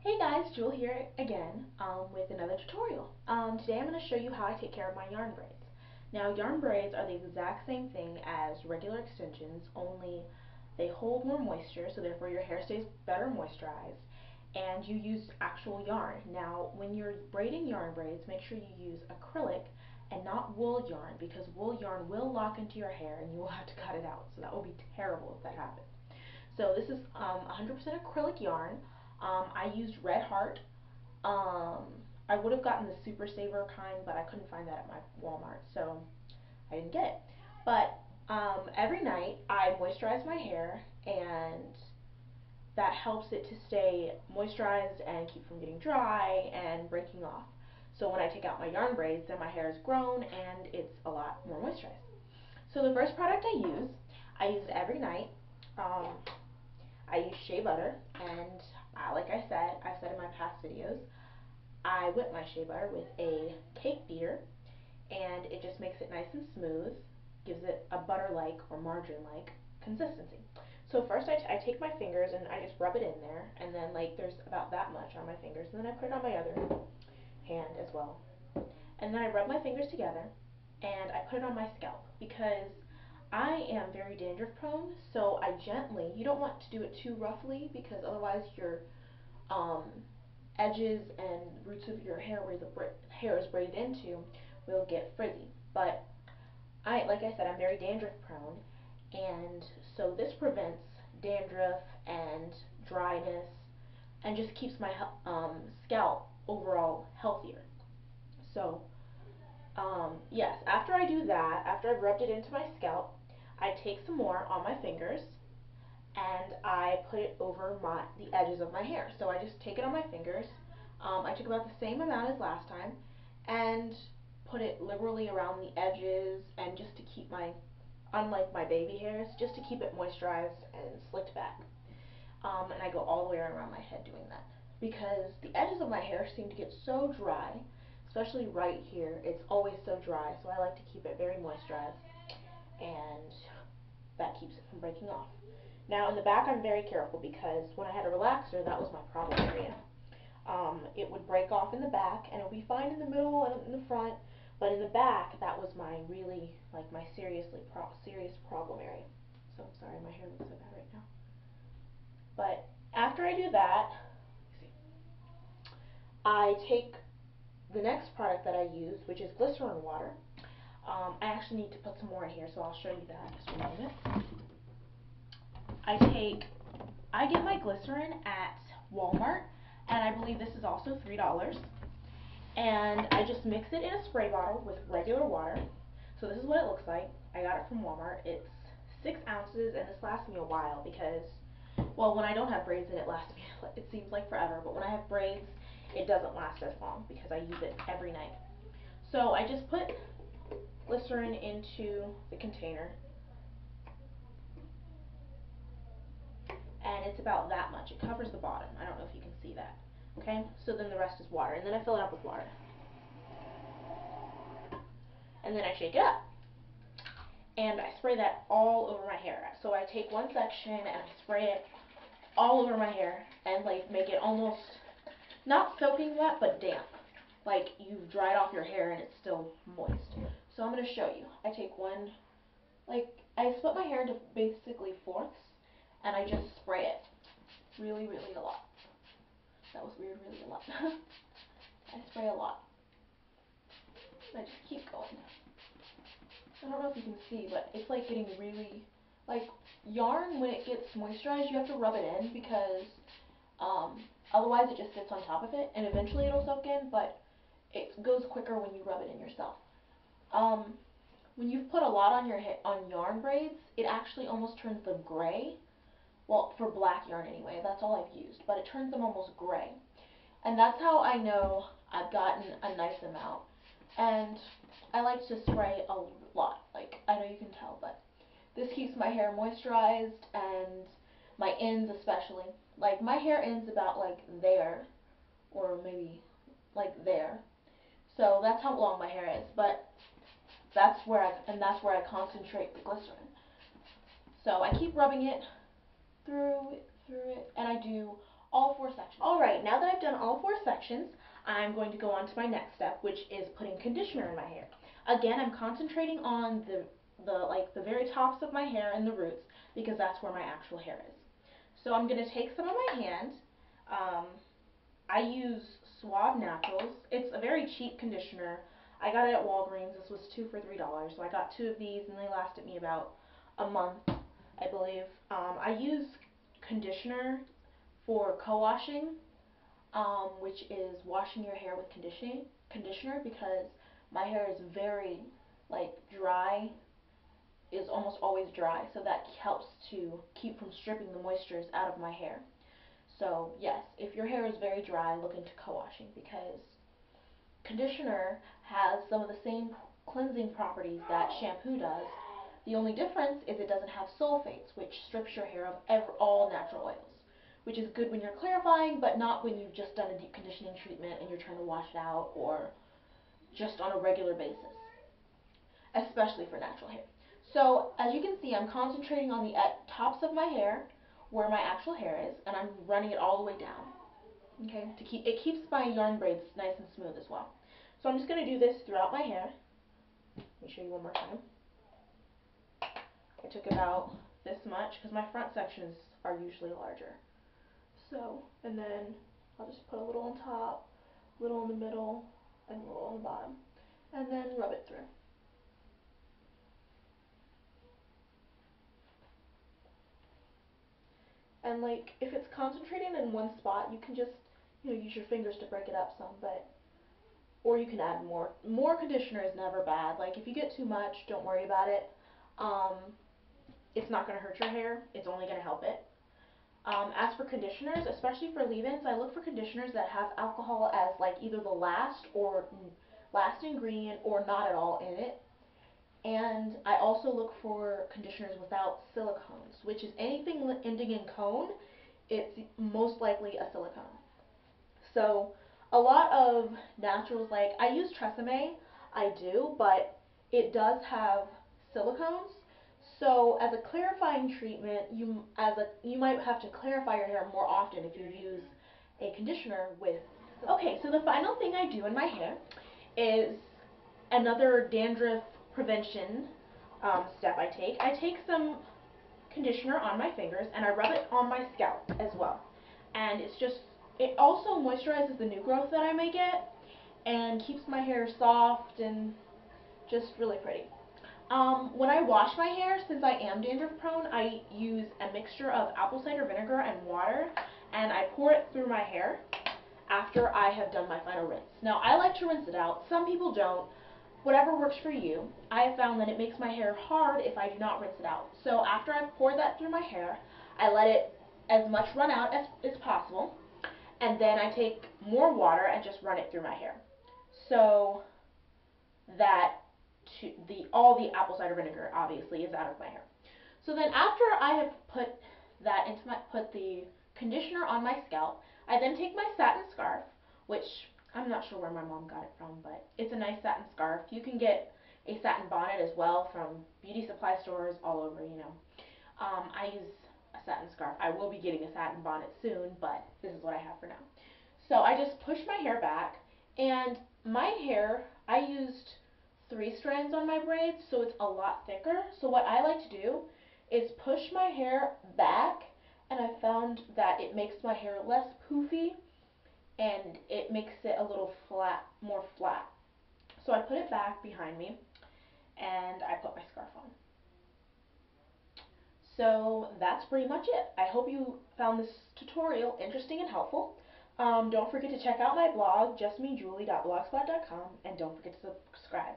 Hey guys, Jewel here again with another tutorial. Today I'm going to show you how I take care of my yarn braids. Now yarn braids are the exact same thing as regular extensions, only they hold more moisture, so therefore your hair stays better moisturized, and you use actual yarn. Now when you're braiding yarn braids, make sure you use acrylic and not wool yarn, because wool yarn will lock into your hair and you will have to cut it out, so that will be terrible if that happens. So this is 100% acrylic yarn. I used Red Heart. Um, I would have gotten the Super Saver kind, but I couldn't find that at my Walmart, so I didn't get it. But every night I moisturize my hair, and that helps it to stay moisturized and keep from getting dry and breaking off. So when I take out my yarn braids, then my hair is grown and it's a lot more moisturized. So the first product I use it every night. Um, I use shea butter, and like I've said in my past videos, I whip my shea butter with a cake beater, and it just makes it nice and smooth, gives it a butter-like or margarine-like consistency. So first I take my fingers and I just rub it in there, and then like there's about that much on my fingers, and then I put it on my other hand as well. And then I rub my fingers together, and I put it on my scalp, because I am very dandruff prone, so I gently, you don't want to do it too roughly, because otherwise your um, edges and roots of your hair where the hair is braided into will get frizzy. But like I said, I'm very dandruff prone, and so this prevents dandruff and dryness and just keeps my scalp overall healthier. So yes, after I do that, after I've rubbed it into my scalp, I take some more on my fingers and I put it over the edges of my hair. So I just take it on my fingers. I took about the same amount as last time and put it liberally around the edges, and just to keep unlike my baby hairs, just to keep it moisturized and slicked back. And I go all the way around my head doing that, because the edges of my hair seem to get so dry, especially right here. It's always so dry, so I like to keep it very moisturized, and that keeps it from breaking off. Now in the back I'm very careful, because when I had a relaxer, that was my problem area. It would break off in the back and it would be fine in the middle and in the front, but in the back that was my really, like, my serious problem area. So I'm sorry my hair looks so bad right now. But after I do that, I take the next product that I use, which is glycerin water. I actually need to put some more in here, so I'll show you that just a moment. I get my glycerin at Walmart, and I believe this is also $3. And I just mix it in a spray bottle with regular water. So this is what it looks like. I got it from Walmart. It's 6 ounces, and this lasts me a while, because, well, when I don't have braids in it, lasts me, it seems like forever, but when I have braids, it doesn't last as long, because I use it every night. So I just put glycerin into the container, and it's about that much. It covers the bottom. I don't know if you can see that. Okay, so then the rest is water, and then I fill it up with water. And then I shake it up. And I spray that all over my hair. So I take one section and I spray it all over my hair, and like make it almost not soaking wet, but damp. Like you've dried off your hair and it's still moist. So I'm going to show you. I take one, like, I split my hair into basically fourths, and I just spray it really, really a lot. That was weird, really a lot. I spray a lot. I just keep going. I don't know if you can see, but it's like getting really, like, yarn, when it gets moisturized, you have to rub it in, because otherwise it just sits on top of it, and eventually it'll soak in, but it goes quicker when you rub it in yourself. When you've put a lot on on yarn braids, it actually almost turns them gray. Well, for black yarn anyway, that's all I've used, but it turns them almost gray. And that's how I know I've gotten a nice amount. And I like to spray a lot. Like, I know you can tell, but this keeps my hair moisturized, and my ends especially. Like, my hair ends about like there, or maybe like there. So that's how long my hair is, but that's where I concentrate the glycerin. So I keep rubbing it through it, and I do all 4 sections. Alright, now that I've done all 4 sections, I'm going to go on to my next step, which is putting conditioner in my hair. Again, I'm concentrating on the very tops of my hair and the roots, because that's where my actual hair is. So I'm going to take some of my hand. I use Suave Naturals. It's a very cheap conditioner. I got it at Walgreens. This was 2 for $3, so I got 2 of these, and they lasted me about a month, I believe. I use conditioner for co-washing, which is washing your hair with conditioner, because my hair is very dry, is almost always dry, so that helps to keep from stripping the moistures out of my hair. So yes, if your hair is very dry, look into co-washing, because conditioner has some of the same cleansing properties that shampoo does. The only difference is it doesn't have sulfates, which strips your hair of all natural oils, which is good when you're clarifying, but not when you've just done a deep conditioning treatment and you're trying to wash it out, or just on a regular basis, especially for natural hair. So as you can see, I'm concentrating on the tops of my hair, where my actual hair is, and I'm running it all the way down. Okay, it keeps my yarn braids nice and smooth as well. So I'm just going to do this throughout my hair. Let me show you one more time. I took about this much, because my front sections are usually larger. So, and then I'll just put a little on top, a little in the middle, and a little on the bottom, and then rub it through. And if it's concentrating in one spot, you can just use your fingers to break it up some, or you can add more. More conditioner is never bad. If you get too much, don't worry about it. It's not going to hurt your hair. It's only going to help it. As for conditioners, especially for leave-ins, I look for conditioners that have alcohol as either the last ingredient, or not at all in it. And I also look for conditioners without silicones, which is anything ending in cone, it's most likely a silicone. So a lot of naturals, I use Tresemme, I do, but it does have silicones. So as a clarifying treatment, you might have to clarify your hair more often if you use a conditioner with. Okay, so the final thing I do in my hair is another dandruff prevention step I take. I take some conditioner on my fingers and I rub it on my scalp as well. And it also moisturizes the new growth that I may get, and keeps my hair soft and just really pretty. When I wash my hair, since I am dandruff prone, I use a mixture of apple cider vinegar and water, and I pour it through my hair after I have done my final rinse. Now, I like to rinse it out. Some people don't. Whatever works for you. I have found that it makes my hair hard if I do not rinse it out. So after I've poured that through my hair, I let it as much run out as possible, and then I take more water and just run it through my hair, so that all the apple cider vinegar obviously is out of my hair. So then after I have put the conditioner on my scalp, I then take my satin scarf, which I'm not sure where my mom got it from, but it's a nice satin scarf. You can get a satin bonnet as well from beauty supply stores all over, I use a satin scarf. I will be getting a satin bonnet soon, but this is what I have for now. So I just push my hair back, and my hair, I used 3 strands on my braids, so it's a lot thicker. So what I like to do is push my hair back, and I found that it makes my hair less poofy, and it makes it a little more flat. So I put it back behind me, and I put my scarf on. So that's pretty much it. I hope you found this tutorial interesting and helpful. Don't forget to check out my blog, justmejulie.blogspot.com, and don't forget to subscribe.